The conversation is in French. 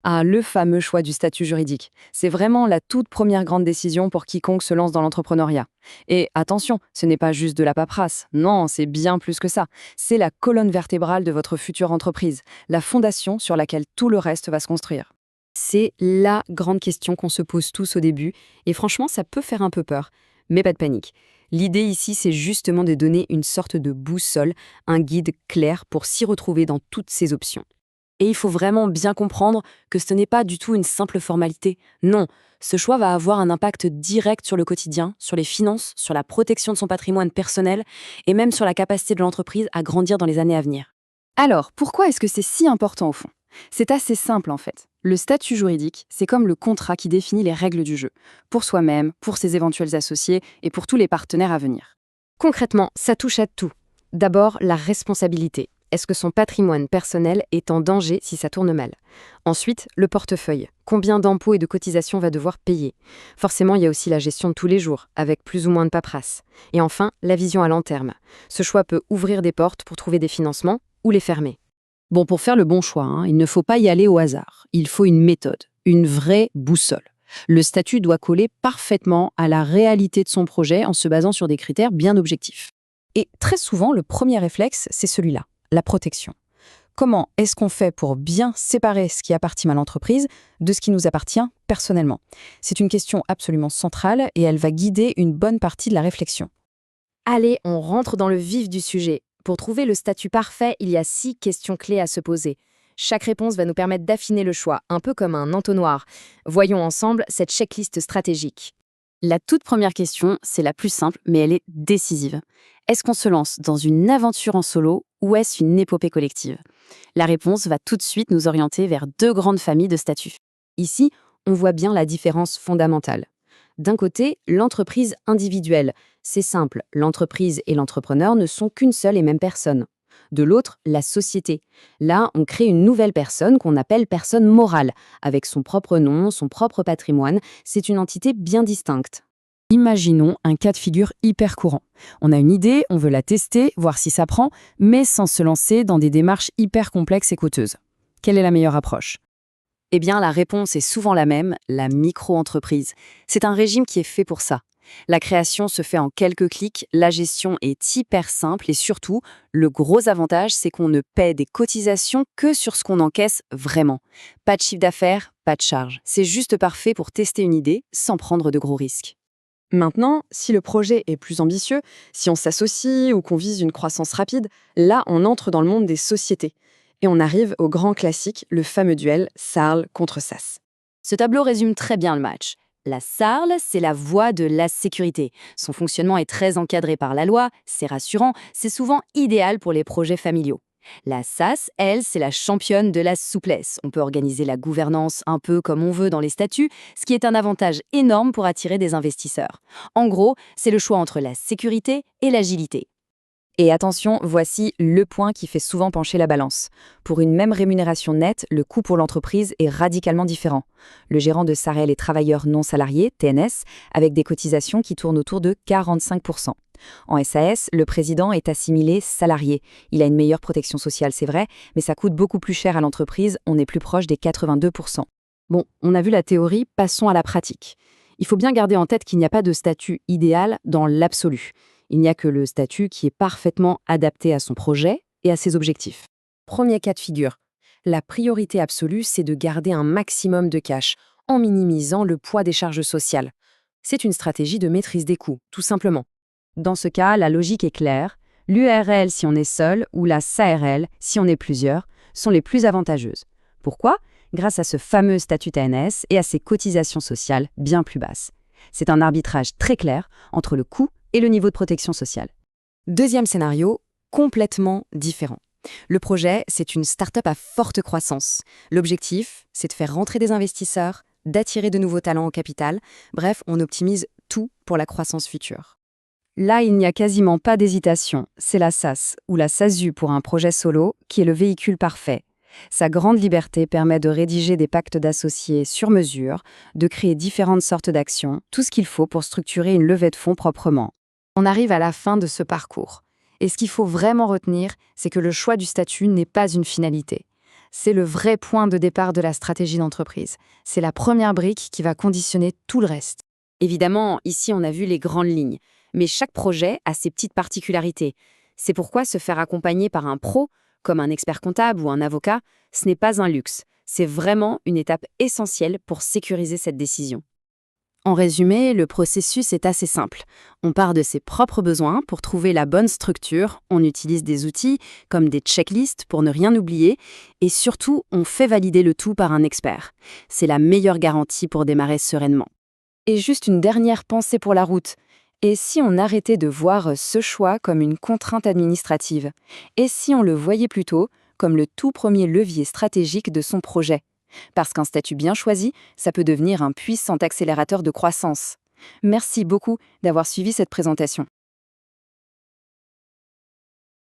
Ah, le fameux choix du statut juridique. C'est vraiment la toute première grande décision pour quiconque se lance dans l'entrepreneuriat. Et attention, ce n'est pas juste de la paperasse. Non, c'est bien plus que ça. C'est la colonne vertébrale de votre future entreprise, la fondation sur laquelle tout le reste va se construire. C'est la grande question qu'on se pose tous au début, et franchement, ça peut faire un peu peur. Mais pas de panique. L'idée ici, c'est justement de donner une sorte de boussole, un guide clair pour s'y retrouver dans toutes ces options. Et il faut vraiment bien comprendre que ce n'est pas du tout une simple formalité. Non, ce choix va avoir un impact direct sur le quotidien, sur les finances, sur la protection de son patrimoine personnel et même sur la capacité de l'entreprise à grandir dans les années à venir. Alors, pourquoi est-ce que c'est si important au fond? C'est assez simple en fait. Le statut juridique, c'est comme le contrat qui définit les règles du jeu, pour soi-même, pour ses éventuels associés et pour tous les partenaires à venir. Concrètement, ça touche à tout. D'abord, la responsabilité. Est-ce que son patrimoine personnel est en danger si ça tourne mal? Ensuite, le portefeuille. Combien d'impôts et de cotisations va devoir payer? Forcément, il y a aussi la gestion de tous les jours, avec plus ou moins de paperasse. Et enfin, la vision à long terme. Ce choix peut ouvrir des portes pour trouver des financements ou les fermer. Bon, pour faire le bon choix, il ne faut pas y aller au hasard. Il faut une méthode, une vraie boussole. Le statut doit coller parfaitement à la réalité de son projet en se basant sur des critères bien objectifs. Et très souvent, le premier réflexe, c'est celui-là, la protection. Comment est-ce qu'on fait pour bien séparer ce qui appartient à l'entreprise de ce qui nous appartient personnellement? C'est une question absolument centrale et elle va guider une bonne partie de la réflexion. Allez, on rentre dans le vif du sujet. Pour trouver le statut parfait, il y a 6 questions clés à se poser. Chaque réponse va nous permettre d'affiner le choix, un peu comme un entonnoir. Voyons ensemble cette checklist stratégique. La toute première question, c'est la plus simple, mais elle est décisive. Est-ce qu'on se lance dans une aventure en solo ou est-ce une épopée collective? La réponse va tout de suite nous orienter vers deux grandes familles de statuts. Ici, on voit bien la différence fondamentale. D'un côté, l'entreprise individuelle. C'est simple, l'entreprise et l'entrepreneur ne sont qu'une seule et même personne. De l'autre, la société. Là, on crée une nouvelle personne qu'on appelle personne morale, avec son propre nom, son propre patrimoine. C'est une entité bien distincte. Imaginons un cas de figure hyper courant. On a une idée, on veut la tester, voir si ça prend, mais sans se lancer dans des démarches hyper complexes et coûteuses. Quelle est la meilleure approche? Eh bien, la réponse est souvent la même, la micro-entreprise. C'est un régime qui est fait pour ça. La création se fait en quelques clics, la gestion est hyper simple et surtout, le gros avantage, c'est qu'on ne paie des cotisations que sur ce qu'on encaisse vraiment. Pas de chiffre d'affaires, pas de charge. C'est juste parfait pour tester une idée sans prendre de gros risques. Maintenant, si le projet est plus ambitieux, si on s'associe ou qu'on vise une croissance rapide, là, on entre dans le monde des sociétés. Et on arrive au grand classique, le fameux duel Sarl contre SAS. Ce tableau résume très bien le match. La SARL, c'est la voie de la sécurité. Son fonctionnement est très encadré par la loi, c'est rassurant, c'est souvent idéal pour les projets familiaux. La SAS, elle, c'est la championne de la souplesse. On peut organiser la gouvernance un peu comme on veut dans les statuts, ce qui est un avantage énorme pour attirer des investisseurs. En gros, c'est le choix entre la sécurité et l'agilité. Et attention, voici le point qui fait souvent pencher la balance. Pour une même rémunération nette, le coût pour l'entreprise est radicalement différent. Le gérant de Sarel est travailleur non salarié, TNS, avec des cotisations qui tournent autour de 45%. En SAS, le président est assimilé salarié. Il a une meilleure protection sociale, c'est vrai, mais ça coûte beaucoup plus cher à l'entreprise, on est plus proche des 82%. Bon, on a vu la théorie, passons à la pratique. Il faut bien garder en tête qu'il n'y a pas de statut idéal dans l'absolu. Il n'y a que le statut qui est parfaitement adapté à son projet et à ses objectifs. Premier cas de figure. La priorité absolue, c'est de garder un maximum de cash, en minimisant le poids des charges sociales. C'est une stratégie de maîtrise des coûts, tout simplement. Dans ce cas, la logique est claire. L'URL si on est seul ou la SARL si on est plusieurs sont les plus avantageuses. Pourquoi? Grâce à ce fameux statut TNS et à ses cotisations sociales bien plus basses. C'est un arbitrage très clair entre le coût et le niveau de protection sociale. Deuxième scénario, complètement différent. Le projet, c'est une start-up à forte croissance. L'objectif, c'est de faire rentrer des investisseurs, d'attirer de nouveaux talents au capital. Bref, on optimise tout pour la croissance future. Là, il n'y a quasiment pas d'hésitation. C'est la SAS ou la SASU pour un projet solo qui est le véhicule parfait. Sa grande liberté permet de rédiger des pactes d'associés sur mesure, de créer différentes sortes d'actions, tout ce qu'il faut pour structurer une levée de fonds proprement. On arrive à la fin de ce parcours. Et ce qu'il faut vraiment retenir, c'est que le choix du statut n'est pas une finalité. C'est le vrai point de départ de la stratégie d'entreprise. C'est la première brique qui va conditionner tout le reste. Évidemment, ici on a vu les grandes lignes, mais chaque projet a ses petites particularités. C'est pourquoi se faire accompagner par un pro, comme un expert comptable ou un avocat, ce n'est pas un luxe. C'est vraiment une étape essentielle pour sécuriser cette décision. En résumé, le processus est assez simple. On part de ses propres besoins pour trouver la bonne structure, on utilise des outils comme des checklists pour ne rien oublier, et surtout, on fait valider le tout par un expert. C'est la meilleure garantie pour démarrer sereinement. Et juste une dernière pensée pour la route. Et si on arrêtait de voir ce choix comme une contrainte administrative? Et si on le voyait plutôt comme le tout premier levier stratégique de son projet? Parce qu'un statut bien choisi, ça peut devenir un puissant accélérateur de croissance. Merci beaucoup d'avoir suivi cette présentation.